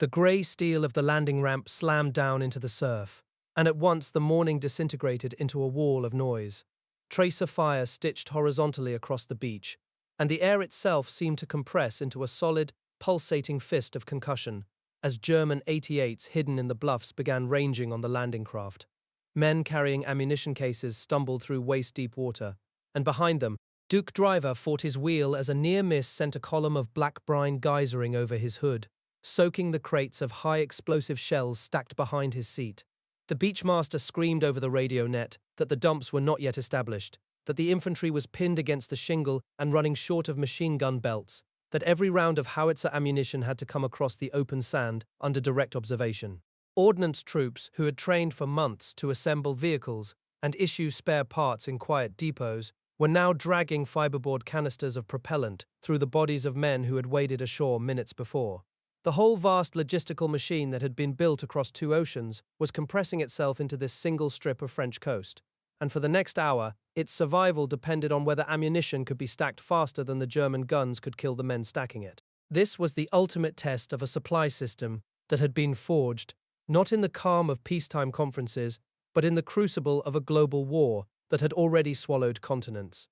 The grey steel of the landing ramp slammed down into the surf, and at once the morning disintegrated into a wall of noise. Tracer fire stitched horizontally across the beach, and the air itself seemed to compress into a solid, pulsating fist of concussion as German 88s hidden in the bluffs began ranging on the landing craft. Men carrying ammunition cases stumbled through waist-deep water, and behind them, Duke Driver fought his wheel as a near miss sent a column of black brine geysering over his hood, soaking the crates of high-explosive shells stacked behind his seat. The beachmaster screamed over the radio net that the dumps were not yet established, that the infantry was pinned against the shingle and running short of machine gun belts, that every round of howitzer ammunition had to come across the open sand under direct observation. Ordnance troops, who had trained for months to assemble vehicles and issue spare parts in quiet depots, were now dragging fiberboard canisters of propellant through the bodies of men who had waded ashore minutes before. The whole vast logistical machine that had been built across two oceans was compressing itself into this single strip of French coast, and for the next hour, its survival depended on whether ammunition could be stacked faster than the German guns could kill the men stacking it. This was the ultimate test of a supply system that had been forged, not in the calm of peacetime conferences, but in the crucible of a global war that had already swallowed continents.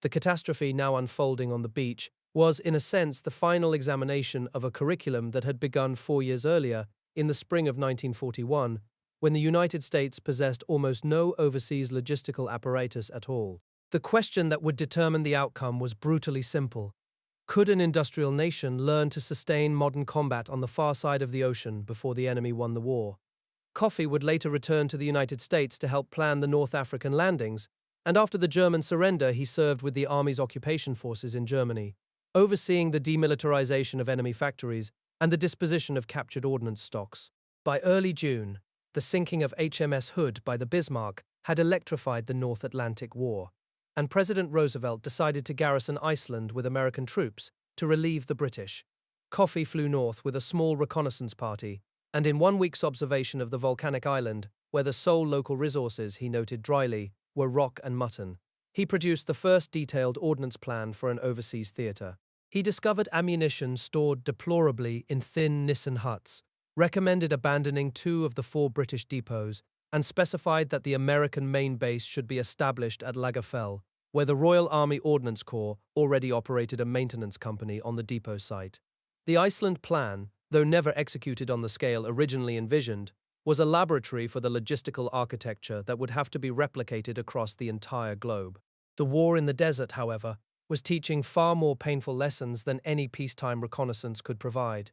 The catastrophe now unfolding on the beach was, in a sense, the final examination of a curriculum that had begun 4 years earlier, in the spring of 1941, when the United States possessed almost no overseas logistical apparatus at all. The question that would determine the outcome was brutally simple. Could an industrial nation learn to sustain modern combat on the far side of the ocean before the enemy won the war? Coffee would later return to the United States to help plan the North African landings, and after the German surrender he served with the Army's occupation forces in Germany, overseeing the demilitarization of enemy factories and the disposition of captured ordnance stocks. By early June, the sinking of HMS Hood by the Bismarck had electrified the North Atlantic War, and President Roosevelt decided to garrison Iceland with American troops to relieve the British. Coffee flew north with a small reconnaissance party, and in 1 week's observation of the volcanic island, where the sole local resources, he noted dryly, were rock and mutton, he produced the first detailed ordnance plan for an overseas theatre. He discovered ammunition stored deplorably in thin Nissen huts, recommended abandoning 2 of the 4 British depots, and specified that the American main base should be established at Lagerfeld, where the Royal Army Ordnance Corps already operated a maintenance company on the depot site. The Iceland plan, though never executed on the scale originally envisioned, was a laboratory for the logistical architecture that would have to be replicated across the entire globe. The war in the desert, however, was teaching far more painful lessons than any peacetime reconnaissance could provide.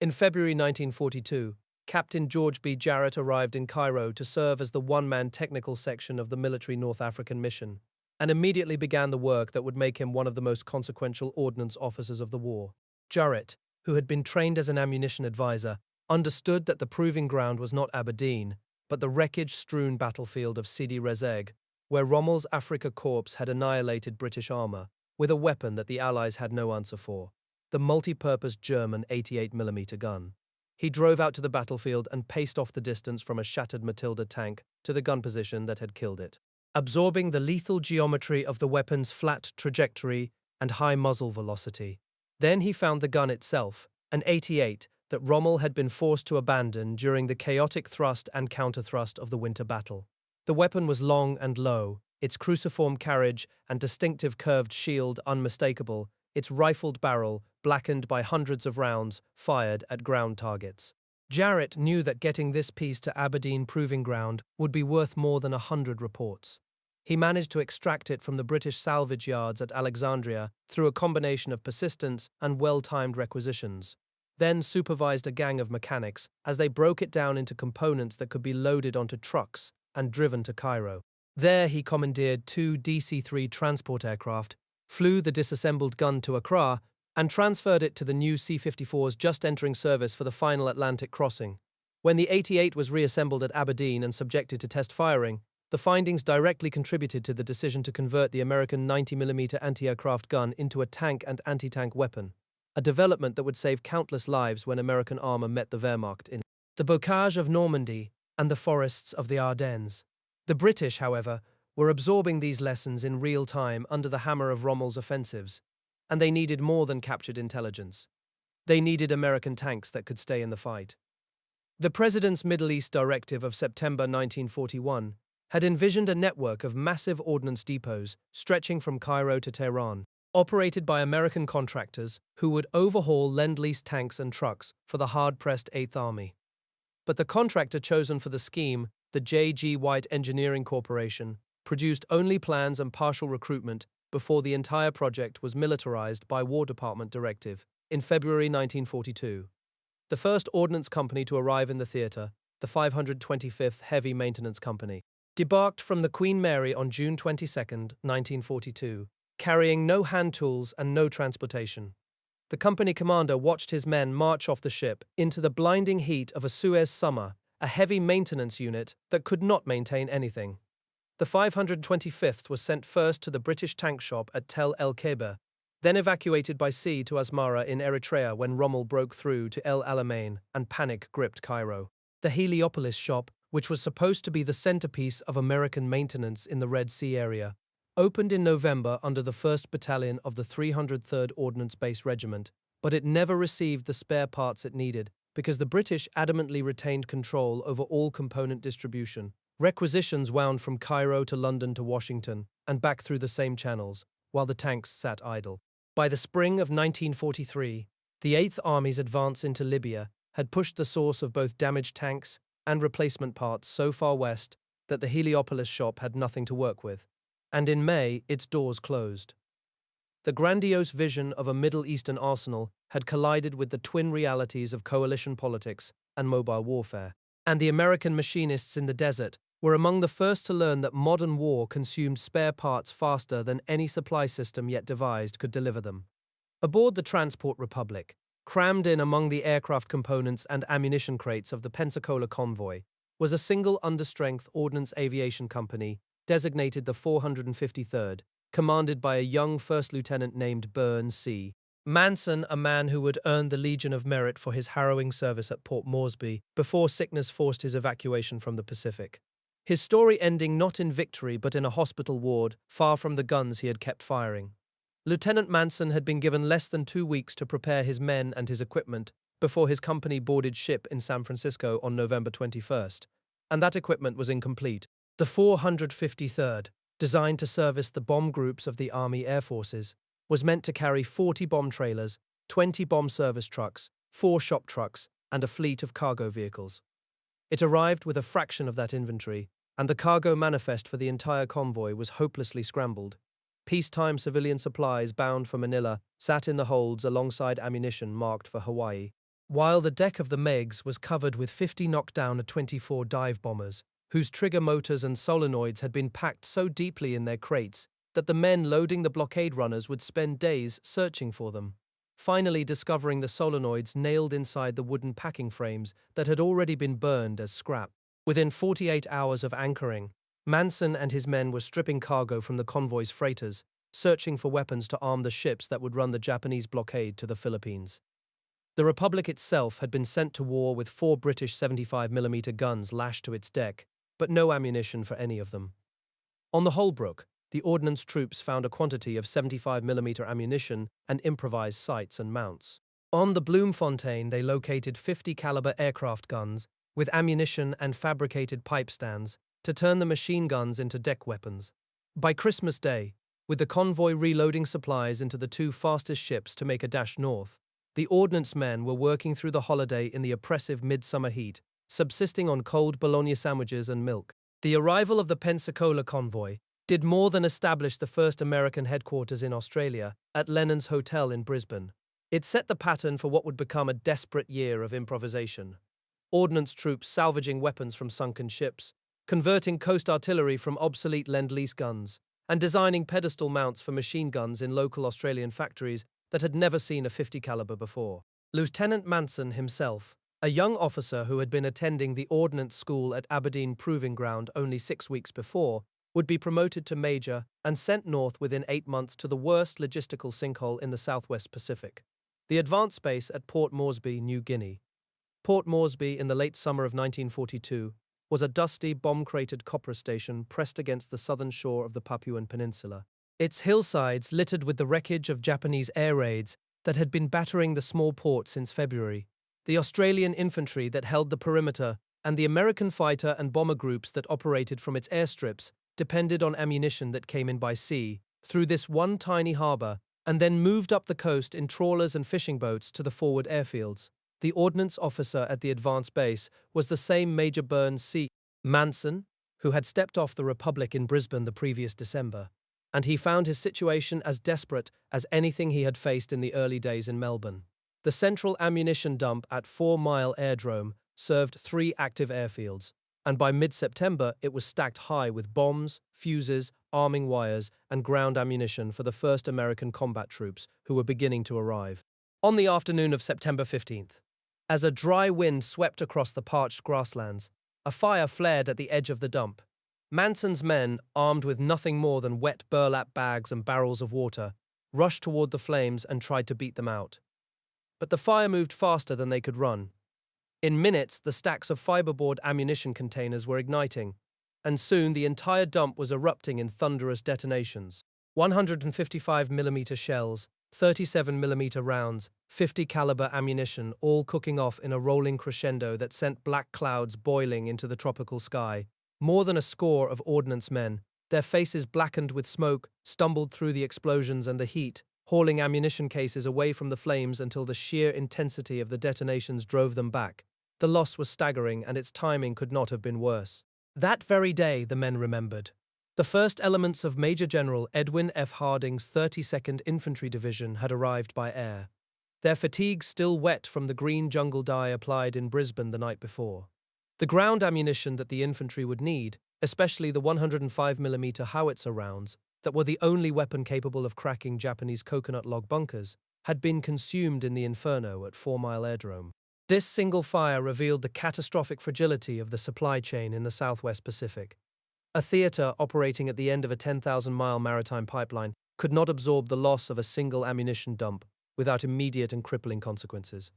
In February 1942, Captain George B. Jarrett arrived in Cairo to serve as the one-man technical section of the military North African mission, and immediately began the work that would make him one of the most consequential ordnance officers of the war. Jarrett, who had been trained as an ammunition advisor, understood that the proving ground was not Aberdeen, but the wreckage-strewn battlefield of Sidi Rezegh, where Rommel's Afrika Korps had annihilated British armor, with a weapon that the Allies had no answer for, the multi-purpose German 88mm gun. He drove out to the battlefield and paced off the distance from a shattered Matilda tank to the gun position that had killed it, absorbing the lethal geometry of the weapon's flat trajectory and high muzzle velocity. Then he found the gun itself, an 88 that Rommel had been forced to abandon during the chaotic thrust and counter-thrust of the winter battle. The weapon was long and low, its cruciform carriage and distinctive curved shield unmistakable, its rifled barrel, blackened by hundreds of rounds, fired at ground targets. Jarrett knew that getting this piece to Aberdeen Proving Ground would be worth more than 100 reports. He managed to extract it from the British salvage yards at Alexandria through a combination of persistence and well-timed requisitions, then supervised a gang of mechanics as they broke it down into components that could be loaded onto trucks and driven to Cairo. There he commandeered 2 DC-3 transport aircraft, flew the disassembled gun to Accra, and transferred it to the new C-54s just entering service for the final Atlantic crossing. When the 88 was reassembled at Aberdeen and subjected to test firing, the findings directly contributed to the decision to convert the American 90mm anti-aircraft gun into a tank and anti-tank weapon, a development that would save countless lives when American armor met the Wehrmacht in the bocage of Normandy and the forests of the Ardennes. The British, however, were absorbing these lessons in real time under the hammer of Rommel's offensives, and they needed more than captured intelligence. They needed American tanks that could stay in the fight. The President's Middle East Directive of September 1941 had envisioned a network of massive ordnance depots stretching from Cairo to Tehran, operated by American contractors who would overhaul Lend-Lease tanks and trucks for the hard-pressed Eighth Army. But the contractor chosen for the scheme, the J.G. White Engineering Corporation, produced only plans and partial recruitment before the entire project was militarized by War Department directive in February 1942. The first ordnance company to arrive in the theater, the 525th Heavy Maintenance Company, debarked from the Queen Mary on June 22, 1942, carrying no hand tools and no transportation. The company commander watched his men march off the ship into the blinding heat of a Suez summer, a heavy maintenance unit that could not maintain anything. The 525th was sent first to the British tank shop at Tel El-Kebir, then evacuated by sea to Asmara in Eritrea when Rommel broke through to El Alamein and panic gripped Cairo. The Heliopolis shop, which was supposed to be the centerpiece of American maintenance in the Red Sea area, opened in November under the 1st Battalion of the 303rd Ordnance Base Regiment, but it never received the spare parts it needed because the British adamantly retained control over all component distribution. Requisitions wound from Cairo to London to Washington and back through the same channels, while the tanks sat idle. By the spring of 1943, the Eighth Army's advance into Libya had pushed the source of both damaged tanks and replacement parts so far west that the Heliopolis shop had nothing to work with, and in May its doors closed. The grandiose vision of a Middle Eastern arsenal had collided with the twin realities of coalition politics and mobile warfare, and the American machinists in the desert were among the first to learn that modern war consumed spare parts faster than any supply system yet devised could deliver them. Aboard the Transport Republic, crammed in among the aircraft components and ammunition crates of the Pensacola convoy, was a single understrength ordnance aviation company designated the 453rd, commanded by a young first lieutenant named Burns C. Manson, a man who would earn the Legion of Merit for his harrowing service at Port Moresby before sickness forced his evacuation from the Pacific. His story ending not in victory but in a hospital ward, far from the guns he had kept firing. Lieutenant Manson had been given less than 2 weeks to prepare his men and his equipment before his company boarded ship in San Francisco on November 21st, and that equipment was incomplete. The 453rd, designed to service the bomb groups of the Army Air Forces, was meant to carry 40 bomb trailers, 20 bomb service trucks, 4 shop trucks, and a fleet of cargo vehicles. It arrived with a fraction of that inventory, and the cargo manifest for the entire convoy was hopelessly scrambled. Peacetime civilian supplies bound for Manila sat in the holds alongside ammunition marked for Hawaii, while the deck of the Megs was covered with 50 knockdown A-24 dive bombers, whose trigger motors and solenoids had been packed so deeply in their crates that the men loading the blockade runners would spend days searching for them, finally discovering the solenoids nailed inside the wooden packing frames that had already been burned as scrap. Within 48 hours of anchoring, Manson and his men were stripping cargo from the convoy's freighters, searching for weapons to arm the ships that would run the Japanese blockade to the Philippines. The Republic itself had been sent to war with 4 British 75mm guns lashed to its deck, but no ammunition for any of them. On the Holbrook, the ordnance troops found a quantity of 75mm ammunition and improvised sights and mounts. On the Bloemfontein, they located 50-caliber aircraft guns with ammunition and fabricated pipe stands to turn the machine guns into deck weapons. By Christmas Day, with the convoy reloading supplies into the 2 fastest ships to make a dash north, the ordnance men were working through the holiday in the oppressive midsummer heat, subsisting on cold bologna sandwiches and milk. The arrival of the Pensacola convoy did more than establish the first American headquarters in Australia at Lennon's Hotel in Brisbane. It set the pattern for what would become a desperate year of improvisation. Ordnance troops salvaging weapons from sunken ships, converting coast artillery from obsolete Lend-Lease guns, and designing pedestal mounts for machine guns in local Australian factories that had never seen a 50 caliber before. Lieutenant Manson himself, a young officer who had been attending the Ordnance School at Aberdeen Proving Ground only 6 weeks before, would be promoted to major and sent north within 8 months to the worst logistical sinkhole in the Southwest Pacific, the advance base at Port Moresby, New Guinea. Port Moresby, in the late summer of 1942, was a dusty, bomb-cratered copper station pressed against the southern shore of the Papuan Peninsula. Its hillsides littered with the wreckage of Japanese air raids that had been battering the small port since February, the Australian infantry that held the perimeter, and the American fighter and bomber groups that operated from its airstrips depended on ammunition that came in by sea, through this one tiny harbour, and then moved up the coast in trawlers and fishing boats to the forward airfields. The ordnance officer at the advance base was the same Major Burns C. Manson, who had stepped off the Republic in Brisbane the previous December, and he found his situation as desperate as anything he had faced in the early days in Melbourne. The central ammunition dump at 4 Mile Airdrome served 3 active airfields, and by mid-September it was stacked high with bombs, fuses, arming wires, and ground ammunition for the first American combat troops who were beginning to arrive. On the afternoon of September 15th, as a dry wind swept across the parched grasslands, a fire flared at the edge of the dump. Manson's men, armed with nothing more than wet burlap bags and barrels of water, rushed toward the flames and tried to beat them out. But the fire moved faster than they could run. In minutes, the stacks of fiberboard ammunition containers were igniting, and soon the entire dump was erupting in thunderous detonations. 155mm shells, 37mm rounds, 50 caliber ammunition, all cooking off in a rolling crescendo that sent black clouds boiling into the tropical sky. More than a score of ordnance men, their faces blackened with smoke, stumbled through the explosions and the heat, hauling ammunition cases away from the flames until the sheer intensity of the detonations drove them back. The loss was staggering, and its timing could not have been worse. That very day, the men remembered, the first elements of Major General Edwin F. Harding's 32nd Infantry Division had arrived by air, their fatigues still wet from the green jungle dye applied in Brisbane the night before. The ground ammunition that the infantry would need, especially the 105mm howitzer rounds, that were the only weapon capable of cracking Japanese coconut log bunkers, had been consumed in the inferno at 4 Mile Airdrome. This single fire revealed the catastrophic fragility of the supply chain in the Southwest Pacific. A theater operating at the end of a 10,000-mile maritime pipeline could not absorb the loss of a single ammunition dump without immediate and crippling consequences.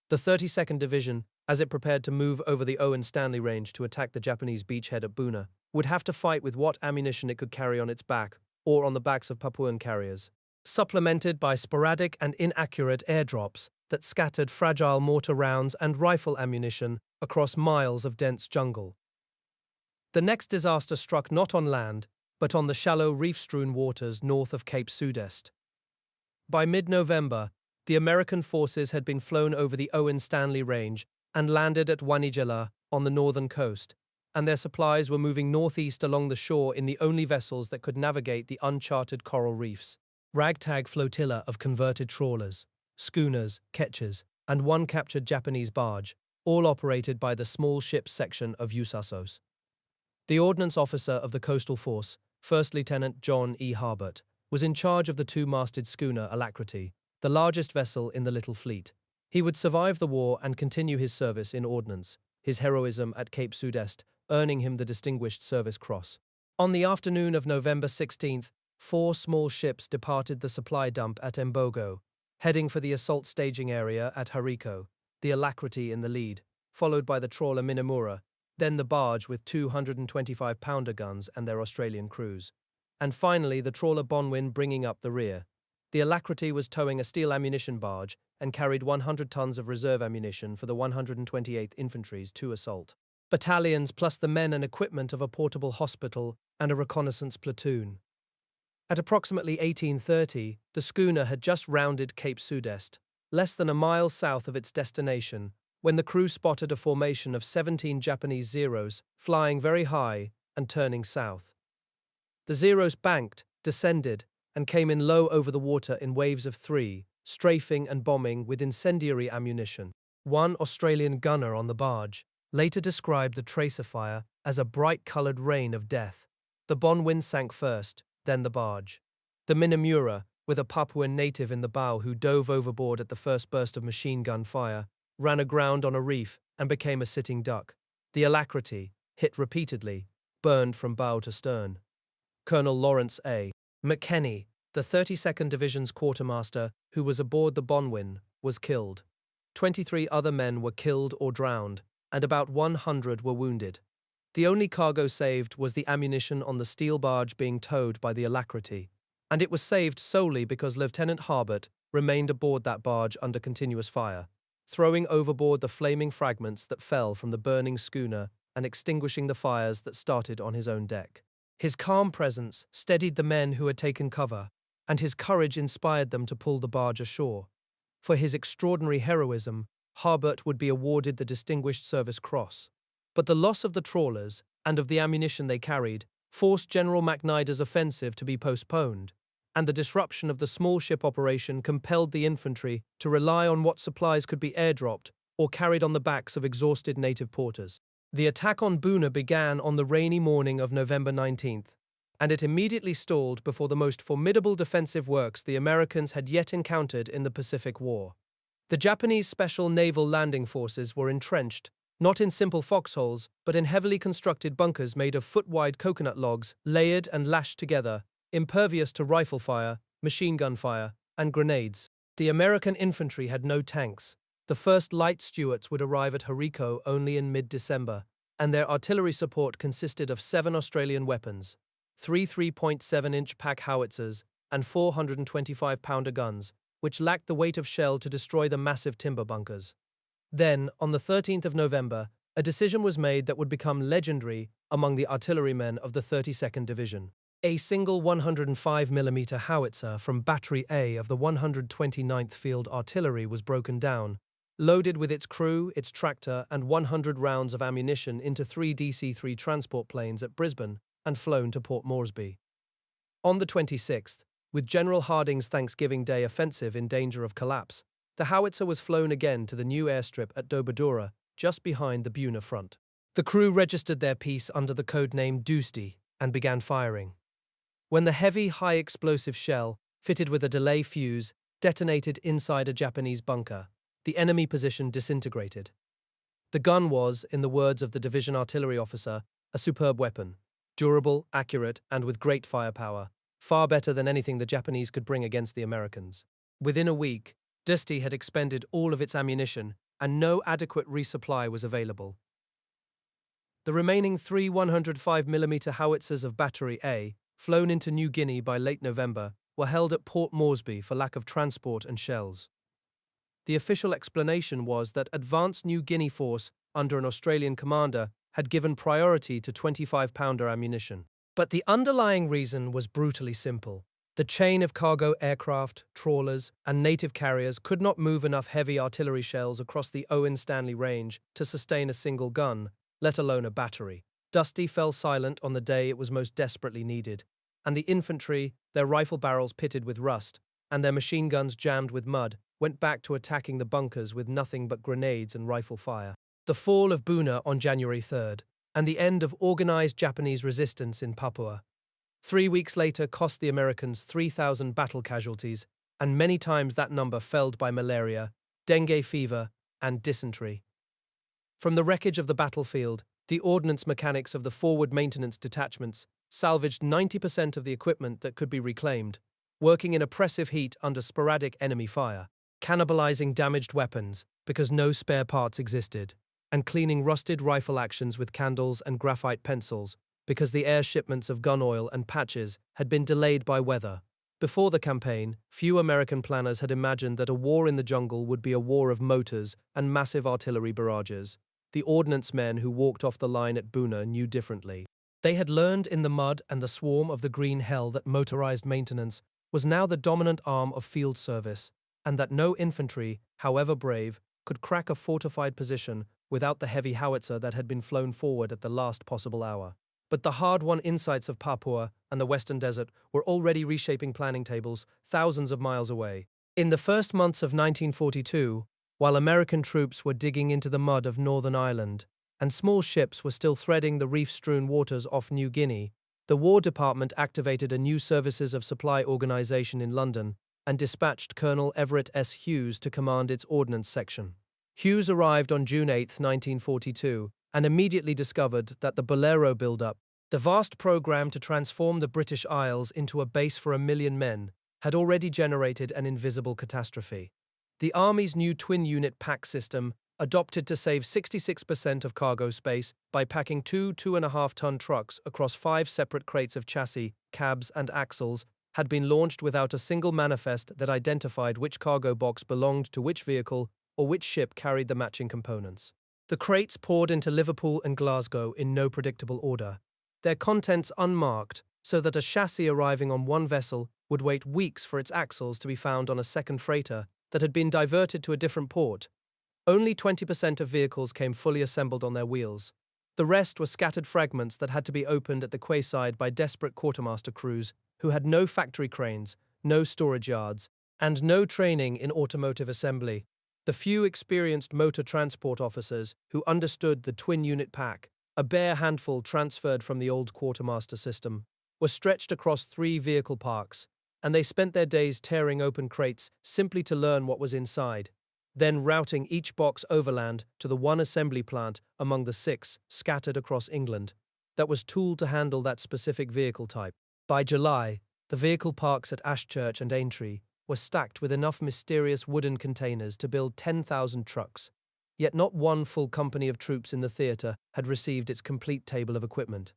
The 32nd Division, as it prepared to move over the Owen Stanley Range to attack the Japanese beachhead at Buna, would have to fight with what ammunition it could carry on its back or on the backs of Papuan carriers, supplemented by sporadic and inaccurate airdrops that scattered fragile mortar rounds and rifle ammunition across miles of dense jungle. The next disaster struck not on land, but on the shallow reef-strewn waters north of Cape Sudeste. By mid-November, the American forces had been flown over the Owen Stanley Range and landed at Wanijala on the northern coast, and their supplies were moving northeast along the shore in the only vessels that could navigate the uncharted coral reefs. Ragtag flotilla of converted trawlers, schooners, ketches, and one captured Japanese barge, all operated by the small ships section of USASOS. The ordnance officer of the coastal force, First Lieutenant John E. Harbert, was in charge of the 2-masted schooner Alacrity, the largest vessel in the little fleet. He would survive the war and continue his service in ordnance, his heroism at Cape Sudeste earning him the Distinguished Service Cross. On the afternoon of November 16th, 4 small ships departed the supply dump at Mbogo, heading for the assault staging area at Hariko, the Alacrity in the lead, followed by the trawler Minamura, then the barge with 225-pounder guns and their Australian crews, and finally the trawler Bonwin bringing up the rear. The Alacrity was towing a steel ammunition barge and carried 100 tons of reserve ammunition for the 128th Infantry's 2 assault battalions plus the men and equipment of a portable hospital and a reconnaissance platoon. At approximately 1830, the schooner had just rounded Cape Sudeste, less than a mile south of its destination, when the crew spotted a formation of 17 Japanese Zeros flying very high and turning south. The Zeros banked, descended, and came in low over the water in waves of 3, strafing and bombing with incendiary ammunition. One Australian gunner on the barge later described the tracer fire as a bright-coloured rain of death. The Bonwin sank first, then the barge. The Minamura, with a Papuan native in the bow who dove overboard at the first burst of machine gun fire, ran aground on a reef and became a sitting duck. The Alacrity, hit repeatedly, burned from bow to stern. Colonel Lawrence A. McKenney, the 32nd Division's quartermaster, who was aboard the Bonwin, was killed. 23 other men were killed or drowned, and about 100 were wounded. The only cargo saved was the ammunition on the steel barge being towed by the Alacrity, and it was saved solely because Lieutenant Harbert remained aboard that barge under continuous fire, throwing overboard the flaming fragments that fell from the burning schooner and extinguishing the fires that started on his own deck. His calm presence steadied the men who had taken cover, and his courage inspired them to pull the barge ashore. For his extraordinary heroism, Harbert would be awarded the Distinguished Service Cross. But the loss of the trawlers and of the ammunition they carried forced General MacNider's offensive to be postponed, and the disruption of the small ship operation compelled the infantry to rely on what supplies could be airdropped or carried on the backs of exhausted native porters. The attack on Buna began on the rainy morning of November 19th, and it immediately stalled before the most formidable defensive works the Americans had yet encountered in the Pacific War. The Japanese Special Naval Landing Forces were entrenched, not in simple foxholes, but in heavily constructed bunkers made of foot-wide coconut logs, layered and lashed together, impervious to rifle fire, machine gun fire, and grenades. The American infantry had no tanks. The first light Stuarts would arrive at Hariko only in mid-December, and their artillery support consisted of 7 Australian weapons, 3 3.7-inch pack howitzers, and 4 125-pounder guns, which lacked the weight of shell to destroy the massive timber bunkers. Then, on the 13th of November, a decision was made that would become legendary among the artillerymen of the 32nd Division. A single 105mm howitzer from Battery A of the 129th Field Artillery was broken down, loaded with its crew, its tractor, and 100 rounds of ammunition into 3 DC-3 transport planes at Brisbane and flown to Port Moresby. On the 26th, with General Harding's Thanksgiving Day offensive in danger of collapse, the howitzer was flown again to the new airstrip at Dobadura, just behind the Buna front. The crew registered their piece under the code name Doosty and began firing. When the heavy, high-explosive shell, fitted with a delay fuse, detonated inside a Japanese bunker, the enemy position disintegrated. The gun was, in the words of the division artillery officer, a superb weapon, durable, accurate, and with great firepower, far better than anything the Japanese could bring against the Americans. Within a week, Doosty had expended all of its ammunition, and no adequate resupply was available. The remaining 3 105mm howitzers of Battery A, flown into New Guinea by late November, were held at Port Moresby for lack of transport and shells. The official explanation was that advanced New Guinea force, under an Australian commander, had given priority to 25-pounder ammunition. But the underlying reason was brutally simple. The chain of cargo aircraft, trawlers, and native carriers could not move enough heavy artillery shells across the Owen Stanley Range to sustain a single gun, let alone a battery. Doosty fell silent on the day it was most desperately needed, and the infantry, their rifle barrels pitted with rust, and their machine guns jammed with mud, went back to attacking the bunkers with nothing but grenades and rifle fire. The fall of Buna on January 3rd, and the end of organized Japanese resistance in Papua, 3 weeks later cost the Americans 3,000 battle casualties, and many times that number felled by malaria, dengue fever, and dysentery. From the wreckage of the battlefield, the ordnance mechanics of the forward maintenance detachments salvaged 90% of the equipment that could be reclaimed, working in oppressive heat under sporadic enemy fire, cannibalizing damaged weapons because no spare parts existed, and cleaning rusted rifle actions with candles and graphite pencils because the air shipments of gun oil and patches had been delayed by weather. Before the campaign, few American planners had imagined that a war in the jungle would be a war of motors and massive artillery barrages. The ordnance men who walked off the line at Buna knew differently. They had learned in the mud and the swarm of the green hell that motorized maintenance was now the dominant arm of field service, and that no infantry, however brave, could crack a fortified position without the heavy howitzer that had been flown forward at the last possible hour. But the hard-won insights of Papua and the Western Desert were already reshaping planning tables thousands of miles away. In the first months of 1942, while American troops were digging into the mud of Northern Ireland, and small ships were still threading the reef-strewn waters off New Guinea, the War Department activated a new Services of Supply organization in London and dispatched Colonel Everett S. Hughes to command its Ordnance Section. Hughes arrived on June 8, 1942, and immediately discovered that the Bolero build-up, the vast program to transform the British Isles into a base for 1 million men, had already generated an invisible catastrophe. The Army's new twin-unit pack system, adopted to save 66% of cargo space by packing 2 2.5-ton trucks across 5 separate crates of chassis, cabs, and axles, had been launched without a single manifest that identified which cargo box belonged to which vehicle or which ship carried the matching components. The crates poured into Liverpool and Glasgow in no predictable order, their contents unmarked, so that a chassis arriving on one vessel would wait weeks for its axles to be found on a second freighter that had been diverted to a different port. Only 20% of vehicles came fully assembled on their wheels. The rest were scattered fragments that had to be opened at the quayside by desperate quartermaster crews who had no factory cranes, no storage yards, and no training in automotive assembly. The few experienced motor transport officers who understood the twin-unit pack, a bare handful transferred from the old quartermaster system, were stretched across 3 vehicle parks, and they spent their days tearing open crates simply to learn what was inside, then routing each box overland to the one assembly plant among the 6 scattered across England that was tooled to handle that specific vehicle type. By July, the vehicle parks at Ashchurch and Aintree were stacked with enough mysterious wooden containers to build 10,000 trucks, yet not one full company of troops in the theatre had received its complete table of equipment.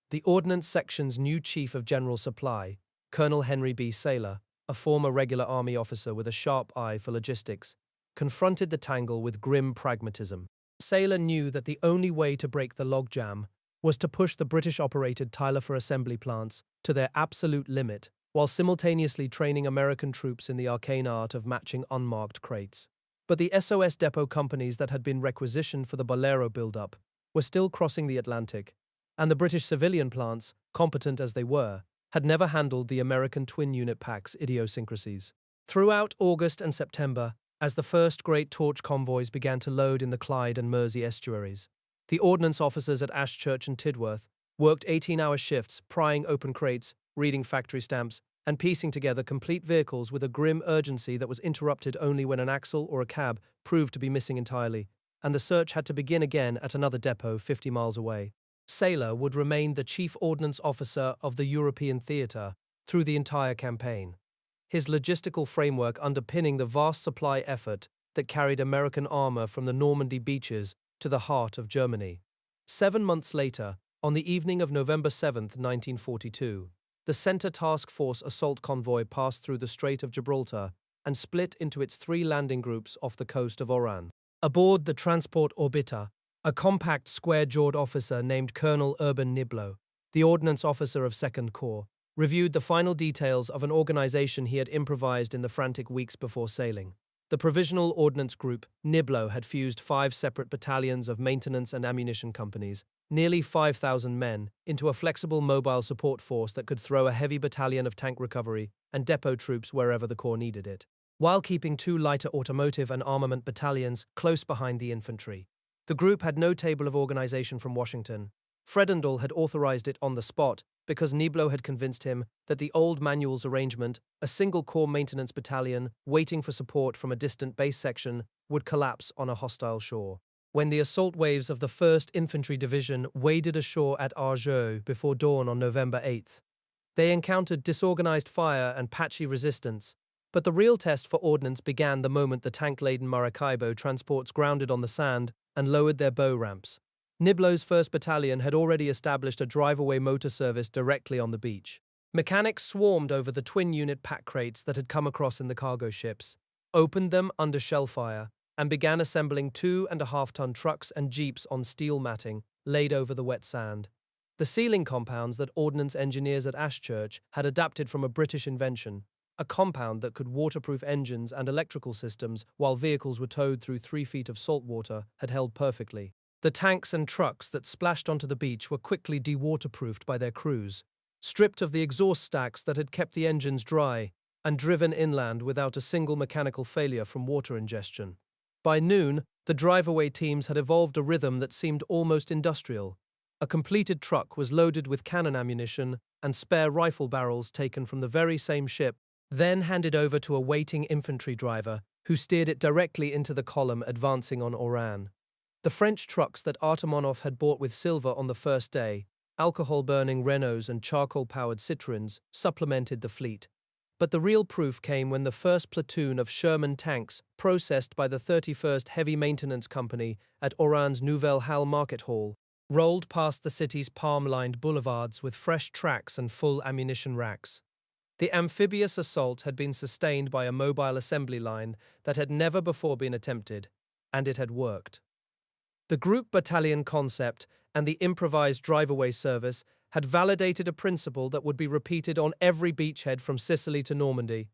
The Ordnance Section's new Chief of General Supply, Colonel Henry B. Saylor, a former regular Army officer with a sharp eye for logistics, confronted the tangle with grim pragmatism. Saylor knew that the only way to break the logjam was to push the British-operated Tyler assembly plants to their absolute limit, while simultaneously training American troops in the arcane art of matching unmarked crates. But the SOS depot companies that had been requisitioned for the Bolero build-up were still crossing the Atlantic, and the British civilian plants, competent as they were, had never handled the American twin-unit pack's idiosyncrasies. Throughout August and September, as the first great torch convoys began to load in the Clyde and Mersey estuaries, the ordnance officers at Ashchurch and Tidworth worked 18-hour shifts, prying open crates, reading factory stamps, and piecing together complete vehicles with a grim urgency that was interrupted only when an axle or a cab proved to be missing entirely, and the search had to begin again at another depot 50 miles away. Saylor would remain the chief ordnance officer of the European theatre through the entire campaign, his logistical framework underpinning the vast supply effort that carried American armor from the Normandy beaches to the heart of Germany. 7 months later, on the evening of November 7, 1942, the Centre Task Force assault convoy passed through the Strait of Gibraltar and split into its 3 landing groups off the coast of Oran. Aboard the transport Orbiter, a compact, square-jawed officer named Colonel Urban Niblo, the ordnance officer of 2nd Corps, reviewed the final details of an organization he had improvised in the frantic weeks before sailing. The Provisional Ordnance Group, Niblo, had fused 5 separate battalions of maintenance and ammunition companies, nearly 5,000 men, into a flexible mobile support force that could throw a heavy battalion of tank recovery and depot troops wherever the Corps needed it, while keeping 2 lighter automotive and armament battalions close behind the infantry. The group had no table of organization from Washington. Fredendall had authorized it on the spot because Niblo had convinced him that the old manual's arrangement, a single Corps maintenance battalion waiting for support from a distant base section, would collapse on a hostile shore. When the assault waves of the 1st Infantry Division waded ashore at Argeau before dawn on November 8th, they encountered disorganized fire and patchy resistance, but the real test for ordnance began the moment the tank-laden Maracaibo transports grounded on the sand and lowered their bow ramps. Niblo's 1st Battalion had already established a drive-away motor service directly on the beach. Mechanics swarmed over the twin-unit pack crates that had come across in the cargo ships, opened them under shell fire, and began assembling 2.5-ton trucks and jeeps on steel matting laid over the wet sand. The sealing compounds that ordnance engineers at Ashchurch had adapted from a British invention, a compound that could waterproof engines and electrical systems while vehicles were towed through 3 feet of salt water, had held perfectly. The tanks and trucks that splashed onto the beach were quickly de-waterproofed by their crews, stripped of the exhaust stacks that had kept the engines dry, and driven inland without a single mechanical failure from water ingestion. By noon, the drive-away teams had evolved a rhythm that seemed almost industrial. A completed truck was loaded with cannon ammunition and spare rifle barrels taken from the very same ship, then handed over to a waiting infantry driver who steered it directly into the column advancing on Oran. The French trucks that Artemonov had bought with silver on the first day, alcohol-burning Renaults and charcoal-powered Citroëns, supplemented the fleet. But the real proof came when the first platoon of Sherman tanks, processed by the 31st Heavy Maintenance Company at Oran's Nouvelle Halle Market Hall, rolled past the city's palm-lined boulevards with fresh tracks and full ammunition racks. The amphibious assault had been sustained by a mobile assembly line that had never before been attempted, and it had worked. The group battalion concept and the improvised drive-away service had validated a principle that would be repeated on every beachhead from Sicily to Normandy.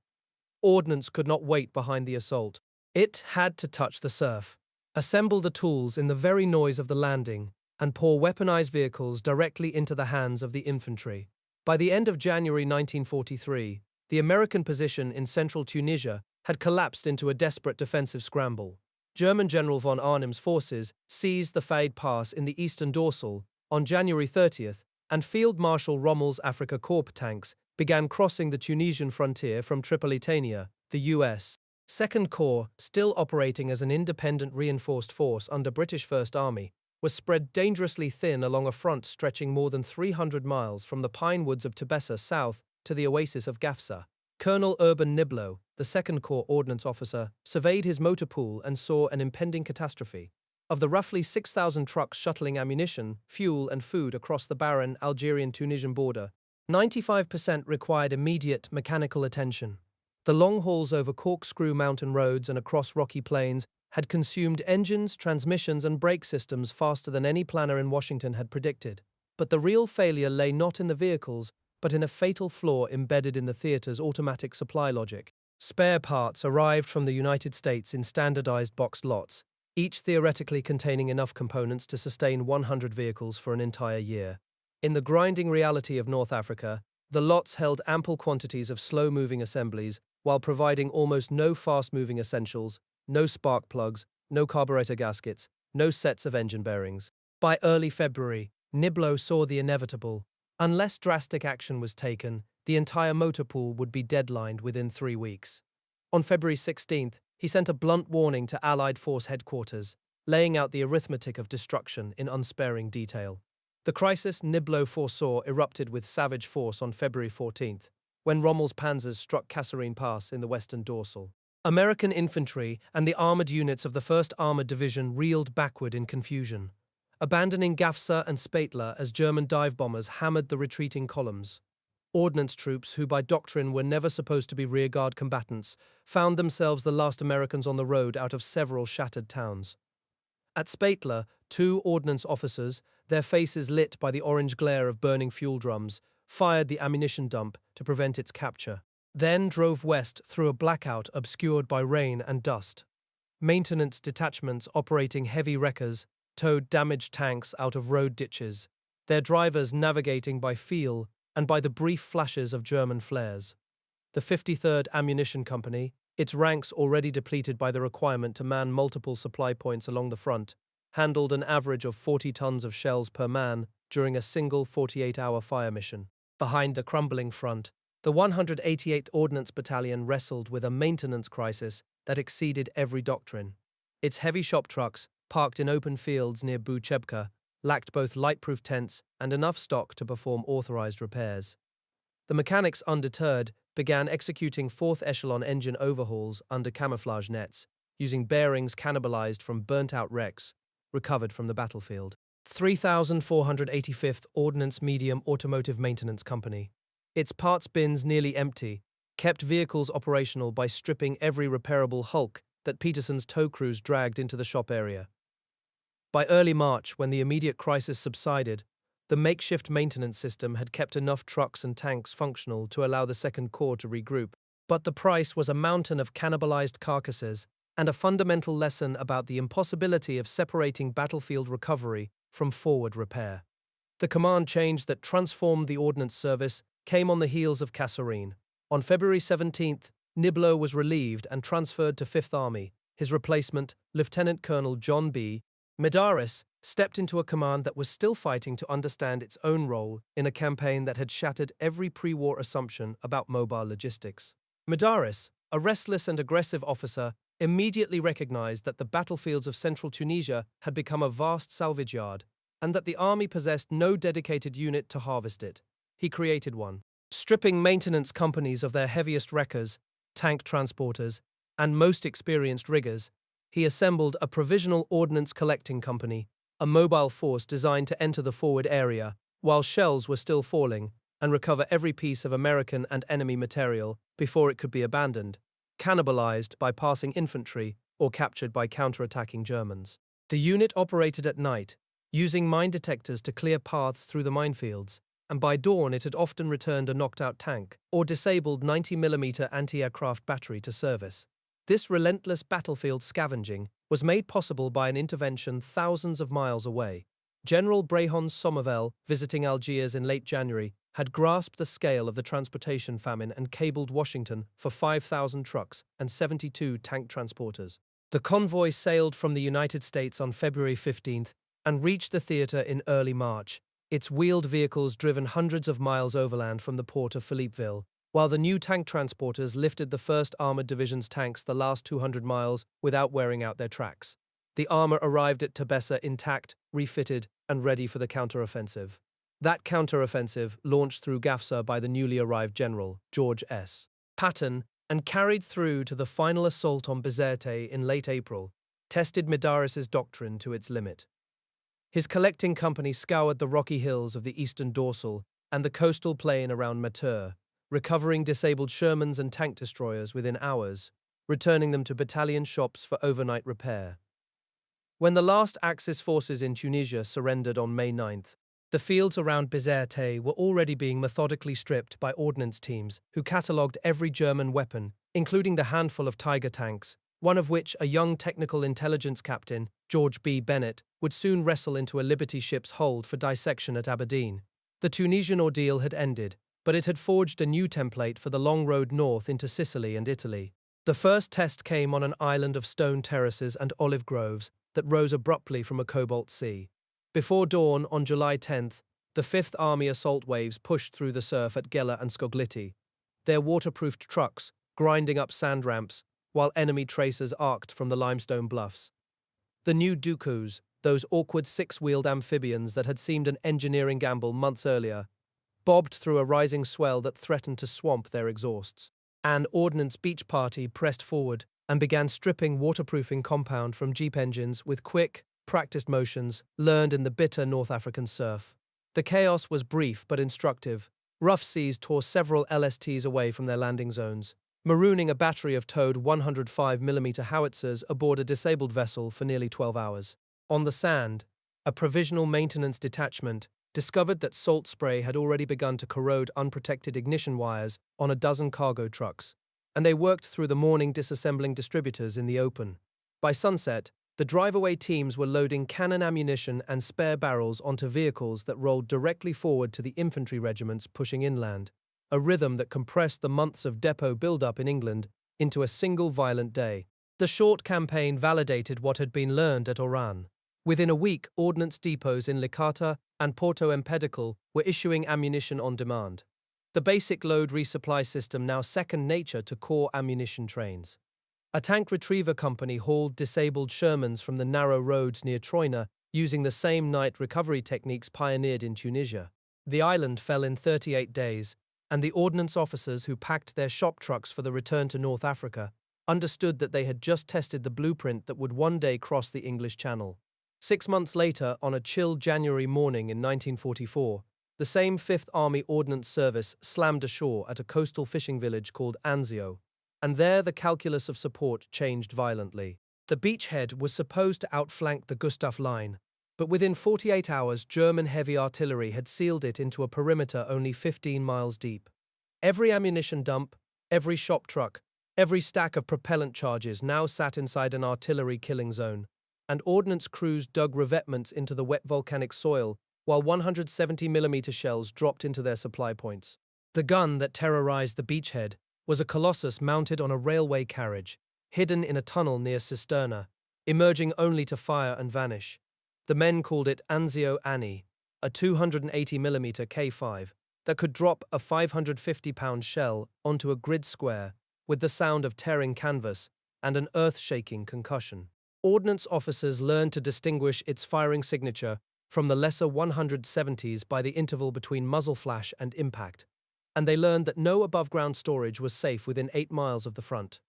Ordnance could not wait behind the assault. It had to touch the surf, assemble the tools in the very noise of the landing, and pour weaponized vehicles directly into the hands of the infantry. By the end of January 1943, the American position in central Tunisia had collapsed into a desperate defensive scramble. German General von Arnim's forces seized the Faid Pass in the eastern dorsal on January 30th, and Field Marshal Rommel's Afrika Korps tanks began crossing the Tunisian frontier from Tripolitania, the U.S. Second Corps, still operating as an independent reinforced force under British First Army, was spread dangerously thin along a front stretching more than 300 miles from the pine woods of Tebessa south to the oasis of Gafsa. Colonel Urban Niblo, the Second Corps ordnance officer, surveyed his motor pool and saw an impending catastrophe. Of the roughly 6,000 trucks shuttling ammunition, fuel, and food across the barren Algerian-Tunisian border, 95% required immediate mechanical attention. The long hauls over corkscrew mountain roads and across rocky plains had consumed engines, transmissions, and brake systems faster than any planner in Washington had predicted. But the real failure lay not in the vehicles, but in a fatal flaw embedded in the theater's automatic supply logic. Spare parts arrived from the United States in standardized boxed lots, each theoretically containing enough components to sustain 100 vehicles for an entire year. In the grinding reality of North Africa, the lots held ample quantities of slow-moving assemblies while providing almost no fast-moving essentials, no spark plugs, no carburetor gaskets, no sets of engine bearings. By early February, Niblo saw the inevitable. Unless drastic action was taken, the entire motor pool would be deadlined within 3 weeks. On February 16th, he sent a blunt warning to Allied Force headquarters, laying out the arithmetic of destruction in unsparing detail. The crisis Niblo foresaw erupted with savage force on February 14th, when Rommel's panzers struck Kasserine Pass in the western dorsal. American infantry and the armored units of the 1st Armored Division reeled backward in confusion, abandoning Gafsa and Spatler as German dive bombers hammered the retreating columns. Ordnance troops, who by doctrine were never supposed to be rearguard combatants, found themselves the last Americans on the road out of several shattered towns. At Spatler, 2 ordnance officers, their faces lit by the orange glare of burning fuel drums, fired the ammunition dump to prevent its capture, then drove west through a blackout obscured by rain and dust. Maintenance detachments operating heavy wreckers towed damaged tanks out of road ditches, their drivers navigating by feel and by the brief flashes of German flares. The 53rd Ammunition Company, its ranks already depleted by the requirement to man multiple supply points along the front, handled an average of 40 tons of shells per man during a single 48-hour fire mission. Behind the crumbling front, the 188th Ordnance Battalion wrestled with a maintenance crisis that exceeded every doctrine. Its heavy shop trucks, parked in open fields near Buchebka, lacked both lightproof tents and enough stock to perform authorized repairs. The mechanics, undeterred, began executing 4th echelon engine overhauls under camouflage nets, using bearings cannibalized from burnt-out wrecks recovered from the battlefield. 3,485th Ordnance Medium Automotive Maintenance Company, its parts bins nearly empty, kept vehicles operational by stripping every repairable hulk that Peterson's tow crews dragged into the shop area. By early March, when the immediate crisis subsided, the makeshift maintenance system had kept enough trucks and tanks functional to allow the Second Corps to regroup. But the price was a mountain of cannibalized carcasses and a fundamental lesson about the impossibility of separating battlefield recovery from forward repair. The command change that transformed the Ordnance Service came on the heels of Kasserine. On February 17th, Niblo was relieved and transferred to 5th Army. His replacement, Lieutenant Colonel John B. Medaris, stepped into a command that was still fighting to understand its own role in a campaign that had shattered every pre-war assumption about mobile logistics. Medaris, a restless and aggressive officer, immediately recognized that the battlefields of central Tunisia had become a vast salvage yard, and that the army possessed no dedicated unit to harvest it. He created one. Stripping maintenance companies of their heaviest wreckers, tank transporters, and most experienced riggers, he assembled a provisional ordnance collecting company, a mobile force designed to enter the forward area while shells were still falling, and recover every piece of American and enemy material before it could be abandoned, cannibalized by passing infantry or captured by counterattacking Germans. The unit operated at night, using mine detectors to clear paths through the minefields, and by dawn it had often returned a knocked-out tank or disabled 90mm anti-aircraft battery to service. This relentless battlefield scavenging was made possible by an intervention thousands of miles away. General Brehon Somerville, visiting Algiers in late January, had grasped the scale of the transportation famine and cabled Washington for 5,000 trucks and 72 tank transporters. The convoy sailed from the United States on February 15th and reached the theater in early March, its wheeled vehicles driven hundreds of miles overland from the port of Philippeville, while the new tank transporters lifted the 1st Armored Division's tanks the last 200 miles without wearing out their tracks. The armor arrived at Tebessa intact, refitted, and ready for the counteroffensive. That counteroffensive, launched through Gafsa by the newly arrived General George S. Patton and carried through to the final assault on Bizerte in late April, tested Medaris's doctrine to its limit. His collecting company scoured the rocky hills of the eastern dorsal and the coastal plain around Matur, recovering disabled Shermans and tank destroyers within hours, returning them to battalion shops for overnight repair. When the last Axis forces in Tunisia surrendered on May 9th, the fields around Bizerte were already being methodically stripped by ordnance teams who catalogued every German weapon, including the handful of Tiger tanks, one of which a young technical intelligence captain, George B. Bennett, would soon wrestle into a Liberty ship's hold for dissection at Aberdeen. The Tunisian ordeal had ended, but it had forged a new template for the long road north into Sicily and Italy. The first test came on an island of stone terraces and olive groves that rose abruptly from a cobalt sea. Before dawn on July 10th, the 5th Army assault waves pushed through the surf at Gela and Skogliti, their waterproofed trucks grinding up sand ramps while enemy tracers arced from the limestone bluffs. The new Dukus, those awkward six-wheeled amphibians that had seemed an engineering gamble months earlier, bobbed through a rising swell that threatened to swamp their exhausts. An Ordnance Beach Party pressed forward and began stripping waterproofing compound from Jeep engines with quick, practiced motions learned in the bitter North African surf. The chaos was brief but instructive. Rough seas tore several LSTs away from their landing zones, marooning a battery of towed 105mm howitzers aboard a disabled vessel for nearly 12 hours. On the sand, a provisional maintenance detachment discovered that salt spray had already begun to corrode unprotected ignition wires on a dozen cargo trucks, and they worked through the morning disassembling distributors in the open. By sunset, the drive-away teams were loading cannon ammunition and spare barrels onto vehicles that rolled directly forward to the infantry regiments pushing inland, a rhythm that compressed the months of depot build-up in England into a single violent day. The short campaign validated what had been learned at Oran. Within a week, ordnance depots in Licata and Porto Empedicle were issuing ammunition on demand. The basic load resupply system now second nature to core ammunition trains. A tank retriever company hauled disabled Shermans from the narrow roads near Troina using the same night recovery techniques pioneered in Tunisia. The island fell in 38 days, and the ordnance officers who packed their shop trucks for the return to North Africa understood that they had just tested the blueprint that would one day cross the English Channel. 6 months later, on a chill January morning in 1944, the same 5th Army Ordnance Service slammed ashore at a coastal fishing village called Anzio, and there the calculus of support changed violently. The beachhead was supposed to outflank the Gustav Line, but within 48 hours German heavy artillery had sealed it into a perimeter only 15 miles deep. Every ammunition dump, every shop truck, every stack of propellant charges now sat inside an artillery killing zone, and ordnance crews dug revetments into the wet volcanic soil while 170mm shells dropped into their supply points. The gun that terrorized the beachhead was a Colossus mounted on a railway carriage, hidden in a tunnel near Cisterna, emerging only to fire and vanish. The men called it Anzio Annie, a 280mm K5 that could drop a 550-pound shell onto a grid square with the sound of tearing canvas and an earth-shaking concussion. Ordnance officers learned to distinguish its firing signature from the lesser 170s by the interval between muzzle flash and impact, and they learned that no above-ground storage was safe within 8 miles of the front.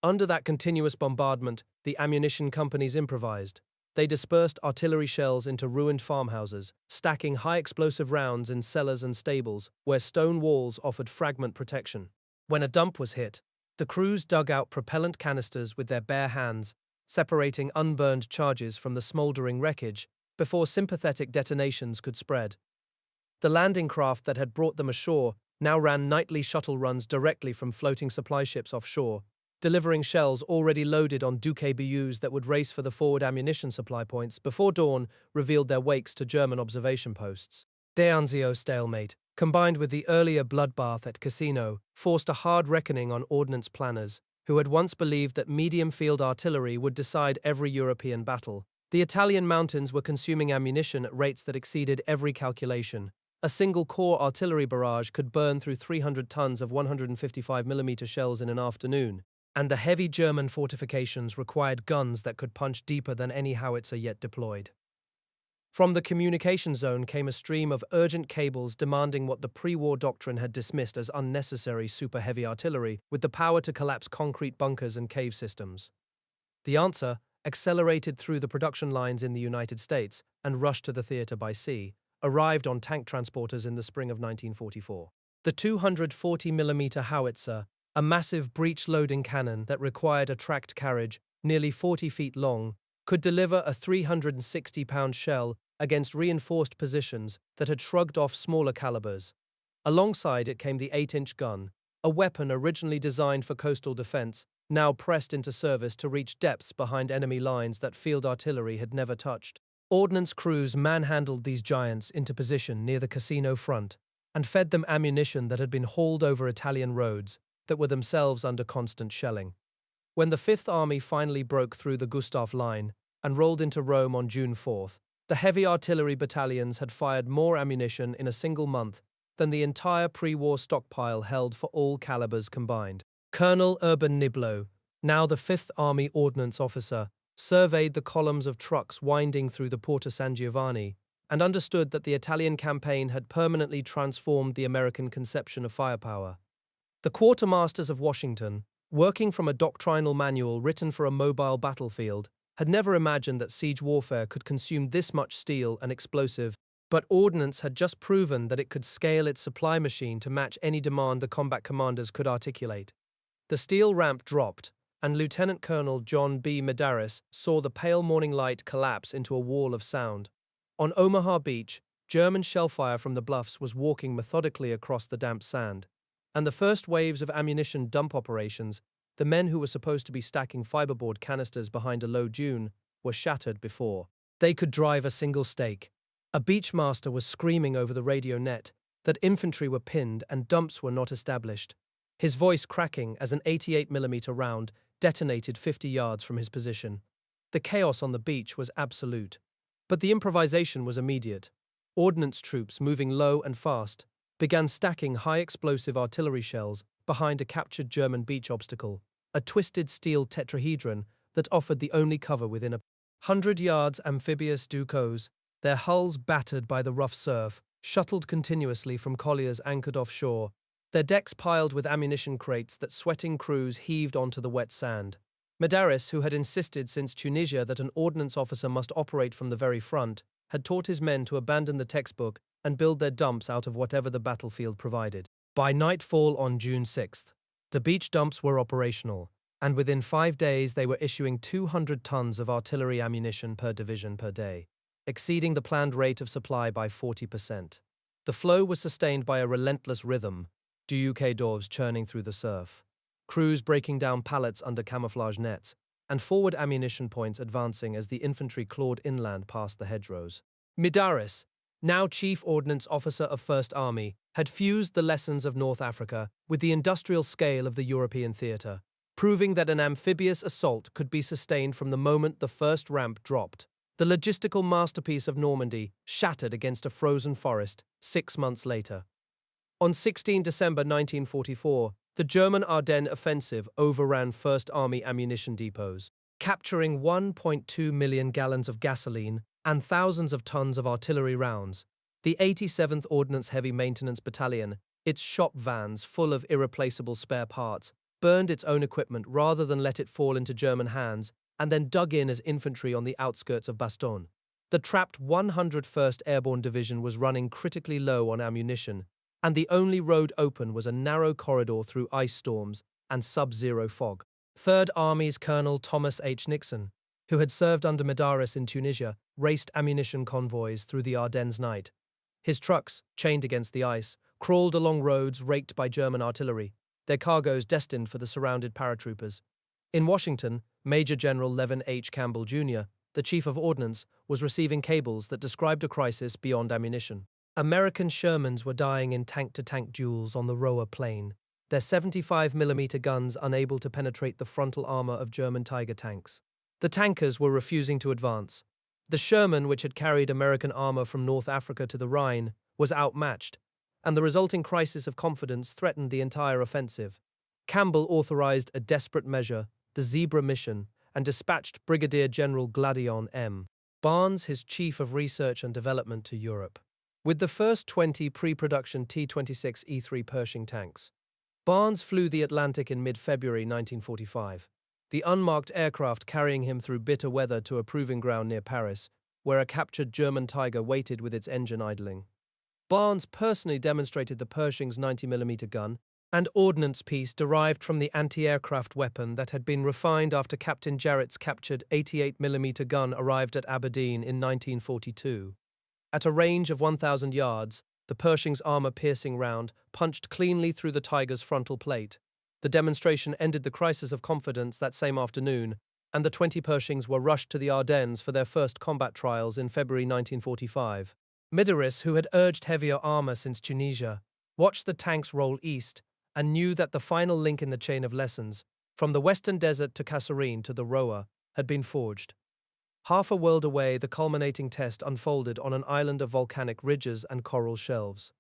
Under that continuous bombardment, the ammunition companies improvised. They dispersed artillery shells into ruined farmhouses, stacking high-explosive rounds in cellars and stables, where stone walls offered fragment protection. When a dump was hit, the crews dug out propellant canisters with their bare hands, separating unburned charges from the smoldering wreckage before sympathetic detonations could spread. The landing craft that had brought them ashore now ran nightly shuttle runs directly from floating supply ships offshore, delivering shells already loaded on WWIIs that would race for the forward ammunition supply points before dawn revealed their wakes to German observation posts. The Anzio stalemate, combined with the earlier bloodbath at Cassino, forced a hard reckoning on ordnance planners, who had once believed that medium-field artillery would decide every European battle. The Italian mountains were consuming ammunition at rates that exceeded every calculation. A single-core artillery barrage could burn through 300 tons of 155mm shells in an afternoon, and the heavy German fortifications required guns that could punch deeper than any howitzer yet deployed. From the communication zone came a stream of urgent cables demanding what the pre-war doctrine had dismissed as unnecessary super-heavy artillery with the power to collapse concrete bunkers and cave systems. The answer, accelerated through the production lines in the United States and rushed to the theater by sea, arrived on tank transporters in the spring of 1944. The 240mm howitzer, a massive breech-loading cannon that required a tracked carriage, nearly 40 feet long, could deliver a 360-pound shell against reinforced positions that had shrugged off smaller calibers. Alongside it came the 8-inch gun, a weapon originally designed for coastal defense, now pressed into service to reach depths behind enemy lines that field artillery had never touched. Ordnance crews manhandled these giants into position near the Cassino front and fed them ammunition that had been hauled over Italian roads that were themselves under constant shelling. When the Fifth Army finally broke through the Gustav Line and rolled into Rome on June 4th, the heavy artillery battalions had fired more ammunition in a single month than the entire pre-war stockpile held for all calibers combined. Colonel Urban Niblo, now the Fifth Army Ordnance Officer, surveyed the columns of trucks winding through the Porta San Giovanni and understood that the Italian campaign had permanently transformed the American conception of firepower. The quartermasters of Washington, working from a doctrinal manual written for a mobile battlefield, had never imagined that siege warfare could consume this much steel and explosive, but ordnance had just proven that it could scale its supply machine to match any demand the combat commanders could articulate. The steel ramp dropped, and Lieutenant Colonel John B. Medaris saw the pale morning light collapse into a wall of sound. On Omaha Beach, German shellfire from the bluffs was walking methodically across the damp sand, and the first waves of ammunition dump operations, the men who were supposed to be stacking fiberboard canisters behind a low dune, were shattered before they could drive a single stake. A beachmaster was screaming over the radio net that infantry were pinned and dumps were not established, his voice cracking as an 88mm round detonated 50 yards from his position. The chaos on the beach was absolute, but the improvisation was immediate. Ordnance troops, moving low and fast, began stacking high-explosive artillery shells behind a captured German beach obstacle, a twisted steel tetrahedron that offered the only cover within 100 yards. Amphibious Ducos, their hulls battered by the rough surf, shuttled continuously from colliers anchored offshore, their decks piled with ammunition crates that sweating crews heaved onto the wet sand. Medaris, who had insisted since Tunisia that an ordnance officer must operate from the very front, had taught his men to abandon the textbook and build their dumps out of whatever the battlefield provided. By nightfall on June 6th, the beach dumps were operational, and within 5 days they were issuing 200 tons of artillery ammunition per division per day, exceeding the planned rate of supply by 40%. The flow was sustained by a relentless rhythm, UK doves churning through the surf, crews breaking down pallets under camouflage nets, and forward ammunition points advancing as the infantry clawed inland past the hedgerows. Medaris, now Chief Ordnance Officer of First Army, had fused the lessons of North Africa with the industrial scale of the European theatre, proving that an amphibious assault could be sustained from the moment the first ramp dropped. The logistical masterpiece of Normandy shattered against a frozen forest 6 months later. On 16 December 1944, the German Ardennes offensive overran First Army ammunition depots, capturing 1.2 million gallons of gasoline and thousands of tons of artillery rounds. The 87th Ordnance Heavy Maintenance Battalion, its shop vans full of irreplaceable spare parts, burned its own equipment rather than let it fall into German hands and then dug in as infantry on the outskirts of Bastogne. The trapped 101st Airborne Division was running critically low on ammunition, and the only road open was a narrow corridor through ice storms and sub-zero fog. Third Army's Colonel Thomas H. Nixon, who had served under Medaris in Tunisia, raced ammunition convoys through the Ardennes night. His trucks, chained against the ice, crawled along roads raked by German artillery, their cargoes destined for the surrounded paratroopers. In Washington, Major General Levin H. Campbell, Jr., the Chief of Ordnance, was receiving cables that described a crisis beyond ammunition. American Shermans were dying in tank-to-tank duels on the Roa Plain, their 75mm guns unable to penetrate the frontal armor of German Tiger tanks. The tankers were refusing to advance. The Sherman, which had carried American armor from North Africa to the Rhine, was outmatched, and the resulting crisis of confidence threatened the entire offensive. Campbell authorized a desperate measure, the Zebra Mission, and dispatched Brigadier General Gladion M. Barnes, his Chief of Research and Development, to Europe. With the first 20 pre-production T-26E3 Pershing tanks, Barnes flew the Atlantic in mid-February 1945, the unmarked aircraft carrying him through bitter weather to a proving ground near Paris, where a captured German Tiger waited with its engine idling. Barnes personally demonstrated the Pershing's 90mm gun and ordnance piece derived from the anti-aircraft weapon that had been refined after Captain Jarrett's captured 88mm gun arrived at Aberdeen in 1942. At a range of 1,000 yards, the Pershing's armor-piercing round punched cleanly through the Tiger's frontal plate. The demonstration ended the crisis of confidence that same afternoon, and the 20 Pershings were rushed to the Ardennes for their first combat trials in February 1945. Medaris, who had urged heavier armor since Tunisia, watched the tanks roll east and knew that the final link in the chain of lessons, from the Western Desert to Kasserine to the Roa, had been forged. Half a world away, the culminating test unfolded on an island of volcanic ridges and coral shelves.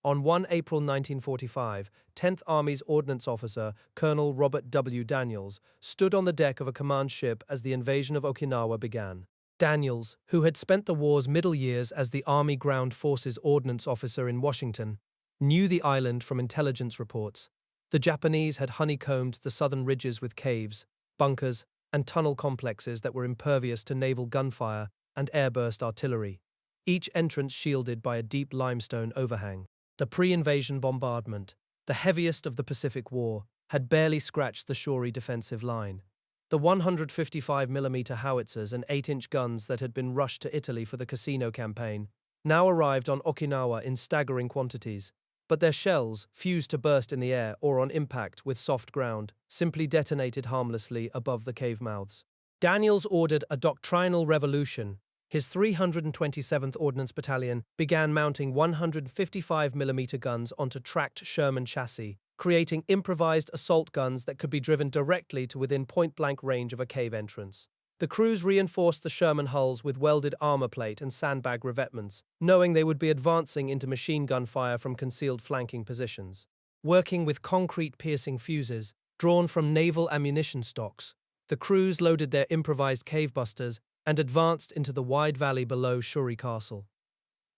On 1 April 1945, 10th Army's Ordnance Officer, Colonel Robert W. Daniels, stood on the deck of a command ship as the invasion of Okinawa began. Daniels, who had spent the war's middle years as the Army Ground Forces Ordnance Officer in Washington, knew the island from intelligence reports. The Japanese had honeycombed the southern ridges with caves, bunkers, and tunnel complexes that were impervious to naval gunfire and airburst artillery, each entrance shielded by a deep limestone overhang. The pre-invasion bombardment, the heaviest of the Pacific War, had barely scratched the shorey defensive line. The 155mm howitzers and 8-inch guns that had been rushed to Italy for the Casino campaign now arrived on Okinawa in staggering quantities, but their shells, fused to burst in the air or on impact with soft ground, simply detonated harmlessly above the cave mouths. Daniels ordered a doctrinal revolution. His 327th Ordnance Battalion began mounting 155mm guns onto tracked Sherman chassis, creating improvised assault guns that could be driven directly to within point-blank range of a cave entrance. The crews reinforced the Sherman hulls with welded armor plate and sandbag revetments, knowing they would be advancing into machine gun fire from concealed flanking positions. Working with concrete-piercing fuses, drawn from naval ammunition stocks, the crews loaded their improvised cave busters and advanced into the wide valley below Shuri Castle.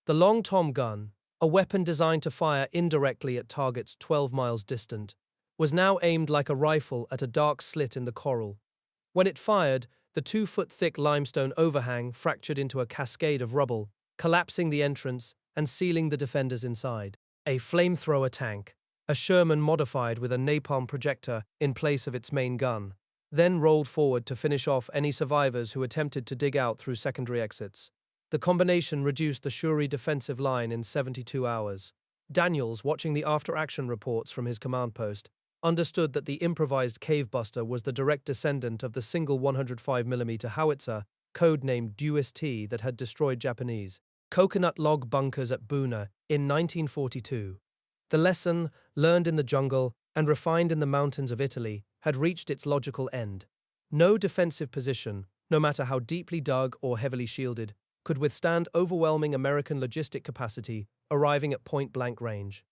The Long Tom gun, a weapon designed to fire indirectly at targets 12 miles distant, was now aimed like a rifle at a dark slit in the coral. When it fired, the 2-foot-thick limestone overhang fractured into a cascade of rubble, collapsing the entrance and sealing the defenders inside. A flamethrower tank, a Sherman modified with a napalm projector in place of its main gun, then rolled forward to finish off any survivors who attempted to dig out through secondary exits. The combination reduced the Shuri defensive line in 72 hours. Daniels, watching the after-action reports from his command post, understood that the improvised cave buster was the direct descendant of the single 105mm howitzer, codenamed Dewis-T, that had destroyed Japanese coconut log bunkers at Buna in 1942. The lesson, learned in the jungle and refined in the mountains of Italy, had reached its logical end. No defensive position, no matter how deeply dug or heavily shielded, could withstand overwhelming American logistic capacity arriving at point-blank range.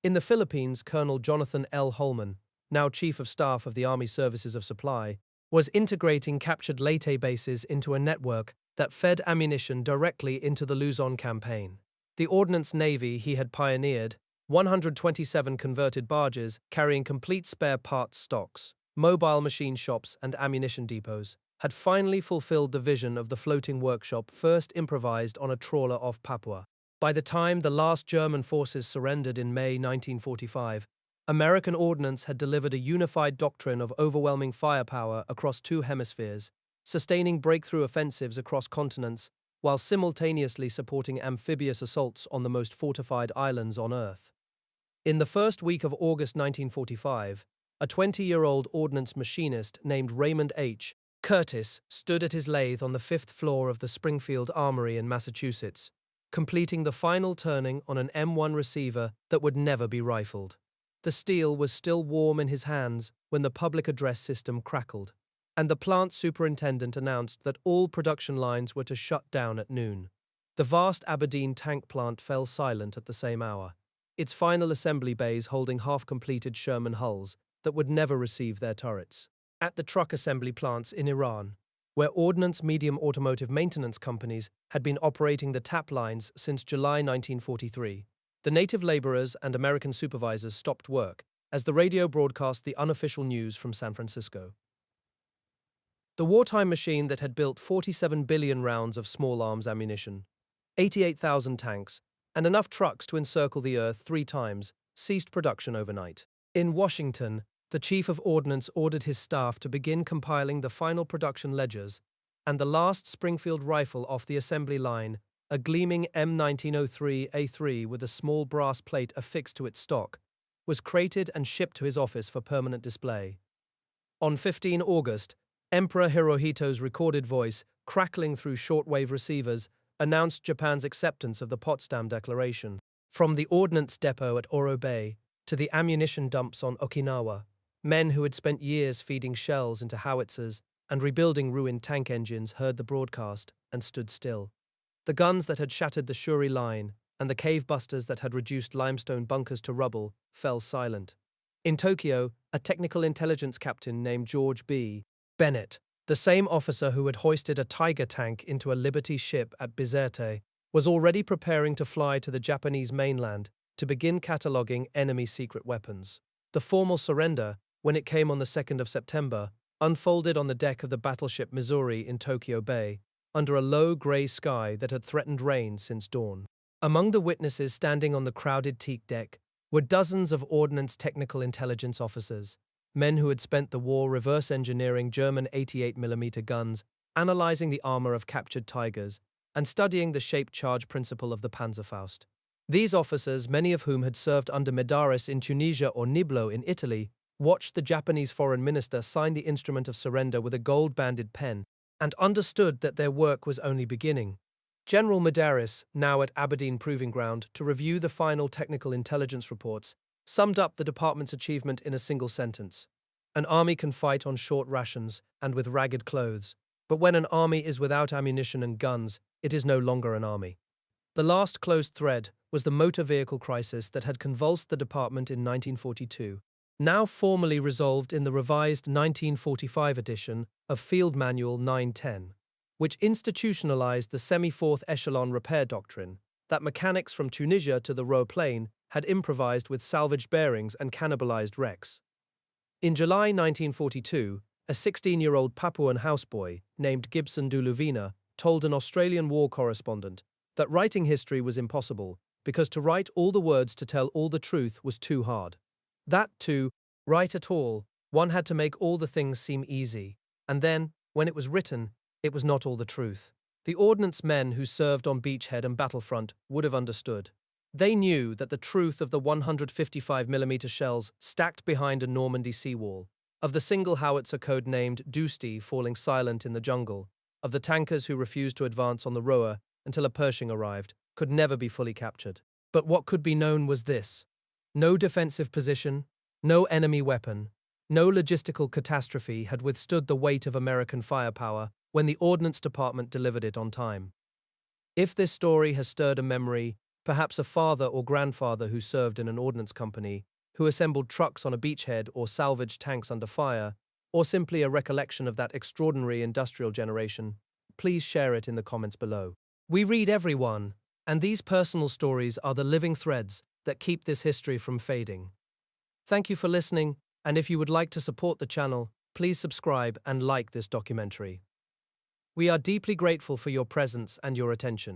In the Philippines, Colonel Jonathan L. Holman, now Chief of Staff of the Army Services of Supply, was integrating captured Leyte bases into a network that fed ammunition directly into the Luzon campaign. The Ordnance Navy he had pioneered, 127 converted barges carrying complete spare parts stocks, mobile machine shops and ammunition depots, had finally fulfilled the vision of the floating workshop first improvised on a trawler off Papua. By the time the last German forces surrendered in May 1945, American ordnance had delivered a unified doctrine of overwhelming firepower across two hemispheres, sustaining breakthrough offensives across continents while simultaneously supporting amphibious assaults on the most fortified islands on Earth. In the first week of August 1945, a 20-year-old ordnance machinist named Raymond H. Curtis stood at his lathe on the fifth floor of the Springfield Armory in Massachusetts, completing the final turning on an M1 receiver that would never be rifled. The steel was still warm in his hands when the public address system crackled, and the plant superintendent announced that all production lines were to shut down at noon. The vast Aberdeen tank plant fell silent at the same hour, its final assembly bays holding half-completed Sherman hulls that would never receive their turrets. At the truck assembly plants in Iran, where Ordnance Medium Automotive Maintenance Companies had been operating the tap lines since July 1943, the native laborers and American supervisors stopped work as the radio broadcast the unofficial news from San Francisco. The wartime machine that had built 47 billion rounds of small arms ammunition, 88,000 tanks, and enough trucks to encircle the Earth 3 times ceased production overnight. In Washington, the Chief of Ordnance ordered his staff to begin compiling the final production ledgers, and the last Springfield rifle off the assembly line, a gleaming M1903A3 with a small brass plate affixed to its stock, was crated and shipped to his office for permanent display. On 15 August, Emperor Hirohito's recorded voice, crackling through shortwave receivers, announced Japan's acceptance of the Potsdam Declaration. From the ordnance depot at Oro Bay to the ammunition dumps on Okinawa, men who had spent years feeding shells into howitzers and rebuilding ruined tank engines heard the broadcast and stood still. The guns that had shattered the Shuri line and the cave busters that had reduced limestone bunkers to rubble fell silent. In Tokyo, a technical intelligence captain named George B. Bennett, the same officer who had hoisted a Tiger tank into a Liberty ship at Bizerte, was already preparing to fly to the Japanese mainland to begin cataloguing enemy secret weapons. The formal surrender, when it came on the 2nd of September, unfolded on the deck of the battleship Missouri in Tokyo Bay, under a low grey sky that had threatened rain since dawn. Among the witnesses standing on the crowded teak deck were dozens of Ordnance technical intelligence officers, men who had spent the war reverse engineering German 88mm guns, analyzing the armor of captured Tigers, and studying the shape-charge principle of the Panzerfaust. These officers, many of whom had served under Medaris in Tunisia or Niblo in Italy, watched the Japanese foreign minister sign the instrument of surrender with a gold-banded pen and understood that their work was only beginning. General Medaris, now at Aberdeen Proving Ground to review the final technical intelligence reports, summed up the department's achievement in a single sentence. An army can fight on short rations and with ragged clothes, but when an army is without ammunition and guns, it is no longer an army. The last closed thread was the motor vehicle crisis that had convulsed the department in 1942, now formally resolved in the revised 1945 edition of Field Manual 910, which institutionalized the semi-fourth echelon repair doctrine that mechanics from Tunisia to the Roe Plain had improvised with salvaged bearings and cannibalized wrecks. In July 1942, a 16-year-old Papuan houseboy named Gibson Duluvina told an Australian war correspondent that writing history was impossible because to write all the words to tell all the truth was too hard. That, to write at all, one had to make all the things seem easy, and then, when it was written, it was not all the truth. The ordnance men who served on beachhead and battlefront would have understood. They knew that the truth of the 155mm shells stacked behind a Normandy seawall, of the single howitzer code-named Doosty falling silent in the jungle, of the tankers who refused to advance on the Roa until a Pershing arrived, could never be fully captured. But what could be known was this: no defensive position, no enemy weapon, no logistical catastrophe had withstood the weight of American firepower when the Ordnance Department delivered it on time. If this story has stirred a memory, perhaps a father or grandfather who served in an ordnance company, who assembled trucks on a beachhead or salvaged tanks under fire, or simply a recollection of that extraordinary industrial generation, please share it in the comments below. We read every one, and these personal stories are the living threads that keep this history from fading. Thank you for listening, and if you would like to support the channel, please subscribe and like this documentary. We are deeply grateful for your presence and your attention.